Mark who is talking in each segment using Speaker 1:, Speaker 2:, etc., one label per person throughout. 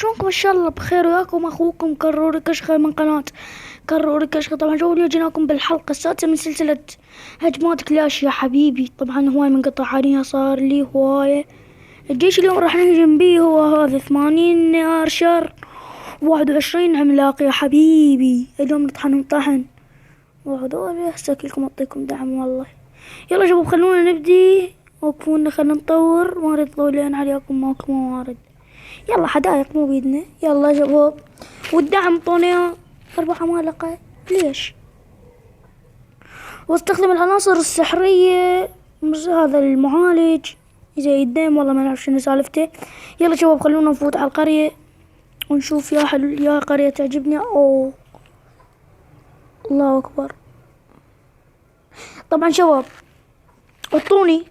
Speaker 1: شلونكم؟ ان شاء الله بخير، وياكم اخوكم كروري كشخة من قناة كروري كشخة. طبعا اليوم جيناكم بالحلقة السادسة من سلسلة هجمات كلاش يا حبيبي. طبعا هواي من قطع عليها صار لي هواية. الجيش اليوم راح نهجم بيه هو هذا 80 ارشر 21 عملاق يا حبيبي. اليوم نطحنهم طحن، وهذول هسه لكم اعطيكم دعم والله. يلا شباب خلونا نبدي، وقفونا خلنا نطور. ما اريد طولين عليكم، ماكو موارد. يلا حدايق مو بيدنا. يلا شباب، والدعم طوني 4 عمالقة. ليش؟ واستخدم العناصر السحرية، مش هذا المعالج زي الدم. والله ما نعرف شنو سالفته. يلا شباب خلونا نفوت على القرية ونشوف. يا حلو يا قرية تعجبني. اوه الله اكبر. طبعا شباب اعطوني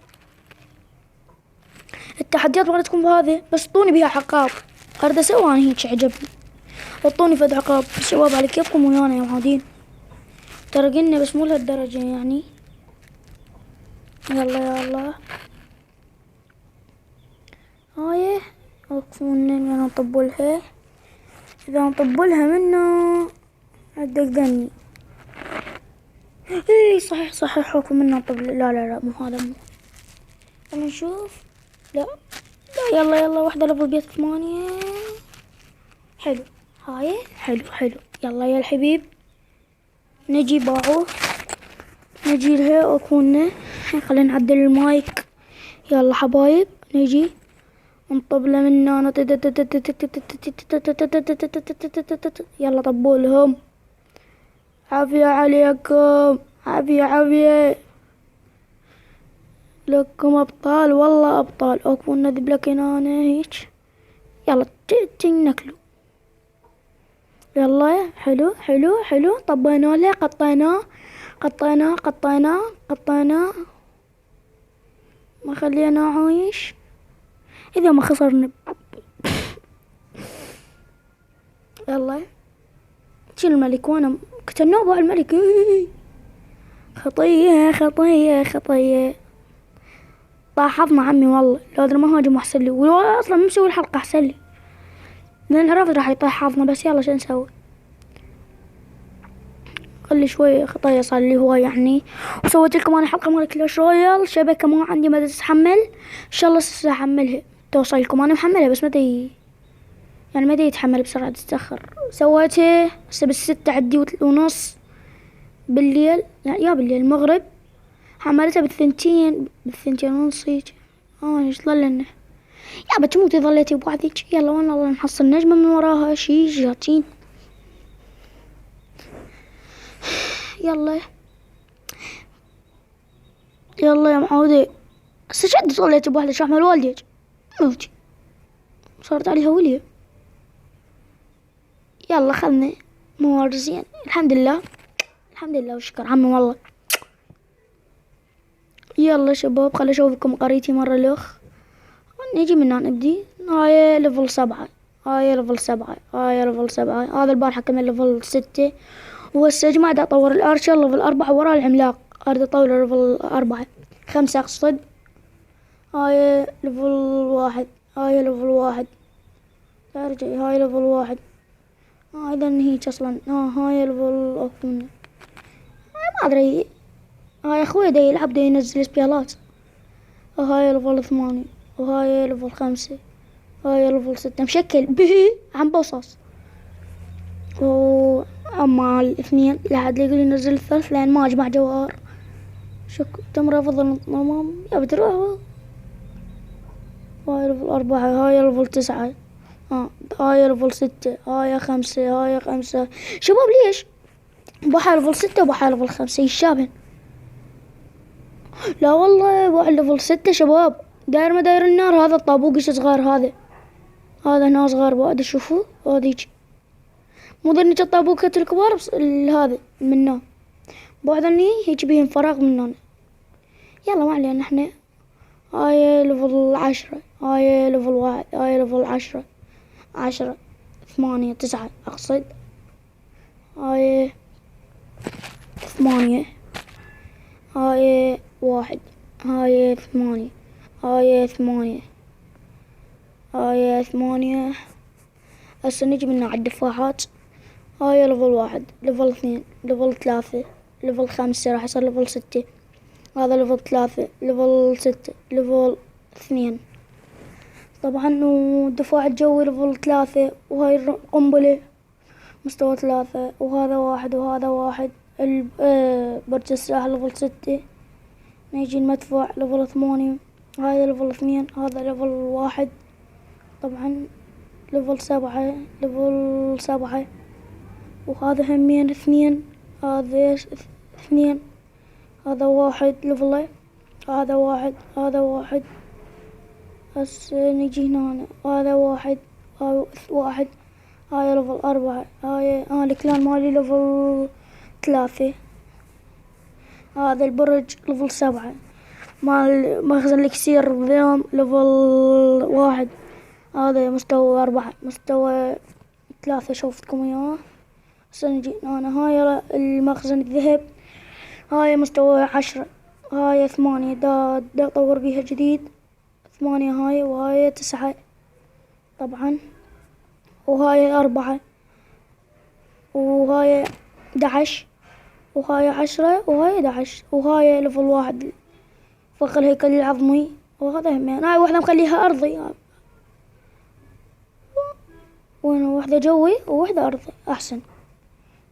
Speaker 1: التحديات مالتكم بهذه، بس اعطوني بها عقاب. اريد اسوي انا هيك عجبني. اعطوني فد عقاب شباب على كيفكم ويانا يا معودين. ترى قلنا بس مو لهالدرجة يعني. يلا يلا هاي وقفونا انا نطبلها. اذا نطبلها منه عدقدني. اي صحيح صحيح حكم منه نطبل. لا لا لا مو هذا، مو. يلا نشوف. لا لا يلا يلا واحدة لفل بيت 8. حلو هاي حلو حلو. يلا يا الحبيب نجي باعوه. نجي لها وكونا. خلينا نعدل المايك. يلا حبايب نجي نطبله من هنا. يلا طبولهم. عافية عليكم، عافية عافية لكم ابطال والله ابطال. اوكو نذب لك هنا هيك. يلا تنكلوا. يلا حلو حلو حلو. طبينا له، قطيناه قطيناه قطيناه قطيناه، ما خليناه عايش. اذا ما خسرنا يلا شيل الملك. وانا قتلناه بوع الملك. خطية خطية خطية. طاح حظنا عمي والله. لو ادري ما هاجم احسن لي، ولو اصلا ما مسوي الحلقة احسن لي، لان عرفت راح يطيح حظنا. بس يلا شو نسوي. خلي شوي خطايا صار لي هو يعني. وسويت لكم انا حلقة مال كلاش رويال. شبكة ما عندي ما تتحمل. ان شاء الله احملها توصل لكم. انا محملها بس ما ادري يعني، ما ادري يتحمل بسرعة تتأخر. سويته هسه بالستة عدي ونص بالليل. لا يا بالليل المغرب. حملتها بالثنتين ونص هيك. ايش ظل لنا يابا تموتي ظليتي بوعدك. يلا وانا الله نحصل نجمة من وراها شي جاتين. يلا يلا يا معودي. هسه شد ظليتي بوحدة شو اعمل والديك؟ موتي صارت عليها وليه. يلا خلنا موارزين. الحمد لله الحمد لله والشكر عمي والله. يلا شباب خلي اشوفكم قريتي مرة الاخ. نجي من هنا نبدي. هاي ليفل 7، هاي ليفل 7، هاي ليفل 7. هذا البارحة كمان ليفل 6. وهسه يا جماعة دا اطور الارشر ليفل 4 وراه العملاق. اريد اطور ليفل 4 5 اقصد. هاي ليفل 1، هاي ليفل 1. ارجعي هاي ليفل 1. اذا هيك اصلا. هاي ليفل اوكي ما ادري. هاي اخوي دا يلعب دا ينزل سبيالات. هاي ليفل 8، وهاي ليفل 5، هاي ليفل 6 مشكل به عم بوصص. اما الاثنين لحد يقول ينزل الثالث لان ما اجمع جوهر. تم رفض الانضمام يا بتروح. هاي ليفل 4، هاي ليفل 9، هاي ليفل 6، هاي 5، هاي 5. شباب ليش بحر ليفل 6 وبحر ليفل 5 يشابهن؟ لا والله بحر ليفل 6 شباب داير ما داير النار. هذا الطابوق ايش صغار. هذا هنا صغار بعد شوفوا. هذيك مو ذني الطابوقات الكبار بس هذا منه بعد اني هيك بين فراغ من هنا. يلا ما علينا احنا. هاي ليفل 10، هاي ليفل 1، هاي ليفل 10، 10، 8، 9 اقصد. هاي 8، هاي 1، هاي 8، هاي 8، هاي 8، هسه نجي من على الدفاحات. هاي ليفل 1، ليفل 2، ليفل 3، ليفل 5 راح يصير ليفل 6. هذا ليفل 3، ليفل 6، ليفل 2. طبعا والدفاع الجوي ليفل 3، وهاي القنبلة مستوى 3، وهذا 1 وهذا 1. برج الساحل ليفل 6. نيجي المدفع ليفل 8. هذا ليفل 2، هذا ليفل 1. طبعا ليفل 7، ليفل 7. وهذا همين 2. هذا 2. هذا 1 ليفل. هذا 1، هذا 1. هسه نجي هنا، هذا 1، هذا 1. هاي ليفل 4. هاي الكلان مالي ليفل 3. هذا البرج ليفل 7. مال مخزن الإكسير الظلام ليفل 1. هذا مستوى 4. مستوى 3 شوفتكم إياه. هسه نجي هنا، هاي المخزن الذهب. هاي مستوى 10. هاي 8 دا أطور بيها جديد. 8 هاي، وهاي 9 طبعا، وهاي 4، وهاي 11، وهاي 10، وهاي 11. وهاي ليفل 1 فوق الهيكل العظمي. وهذا همين. هاي واحدة مخليها أرضي، وانا واحدة جوي وواحدة أرضي أحسن.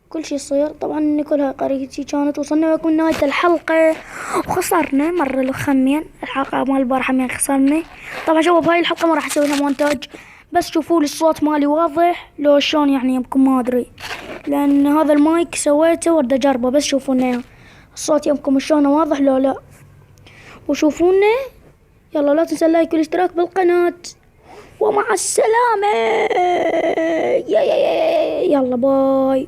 Speaker 1: كل شي يصير. طبعا كلها قريتي كانت. وصلنا لكم نهاية الحلقة، وخسرنا مرة الخمين. الحلقة مال البارحة مين خسرنا. طبعا شباب هاي الحلقة ما راح اسوي لها مونتاج، بس شوفوا لي الصوت مالي واضح لو شلون يعني يمكن ما ادري، لان هذا المايك سويته ورد اجربه، بس شوفونا اياه الصوت يمكم شلونه واضح لو لا. وشوفونا. يلا لا تنسى اللايك والاشتراك بالقناة، ومع السلامة. يلا باي.